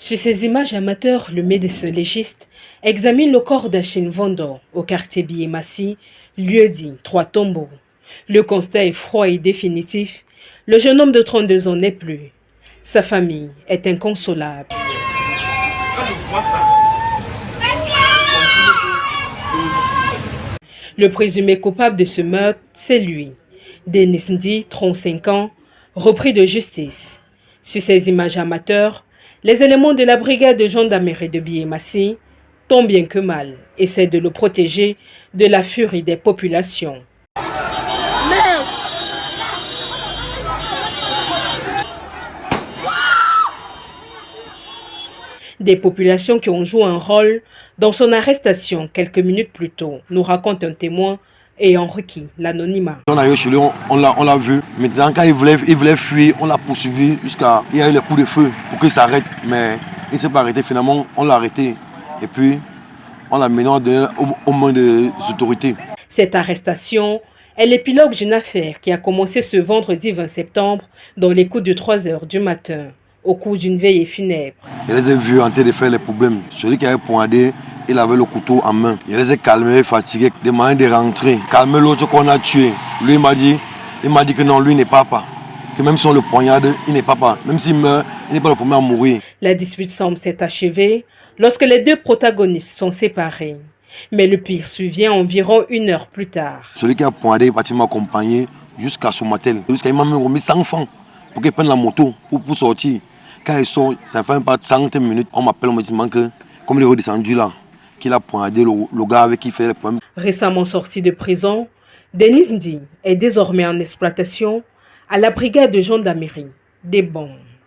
Sur ces images amateurs, le médecin légiste examine le corps d'Achille Vondo au quartier Biémassi, lieu dit Trois Tombeaux. Le constat est froid et définitif. Le jeune homme de 32 ans n'est plus. Sa famille est inconsolable. Le présumé coupable de ce meurtre, c'est lui. Denis Ndi, 35 ans, repris de justice. Sur ces images amateurs, les éléments de la brigade de gendarmerie de Biémassi, tant bien que mal, essaient de le protéger de la furie des populations. Des populations qui ont joué un rôle dans son arrestation quelques minutes plus tôt, nous raconte un témoin ayant requis l'anonymat. On a eu chez lui, on l'a vu. Maintenant, quand il voulait fuir, on l'a poursuivi jusqu'à... Il y a eu les coups de feu pour qu'il s'arrête, mais il ne s'est pas arrêté. Finalement, on l'a arrêté. Et puis, on l'a mené aux mains des autorités. Cette arrestation est l'épilogue d'une affaire qui a commencé ce vendredi 20 septembre dans les coups de 3 heures du matin, au cours d'une veillée funèbre. Je les ai vus en train de faire les problèmes. Celui qui avait poignardé, il avait le couteau en main. Je les ai calmés, fatigués, demandé de rentrer. Calmer l'autre qu'on a tué. Lui, il m'a dit que non, lui n'est pas. Que même si on le poignarde, il n'est pas. Même s'il meurt, il n'est pas le premier à mourir. La dispute semble s'être achevée lorsque les deux protagonistes sont séparés. Mais le pire survient environ 1 heure plus tard. Celui qui a poignardé est parti m'accompagner jusqu'à Somatel. Jusqu'à il m'a même remis 100 francs pour qu'il prenne la moto pour sortir. Quand il sort, ça fait pas 30 minutes. On m'appelle, on me dit que, comme il est redescendu là, qu'il a poignardé le gars avec qui il fait les problèmes. Récemment sorti de prison, Denis Ndi est désormais en exploitation à la brigade de gendarmerie des Bons.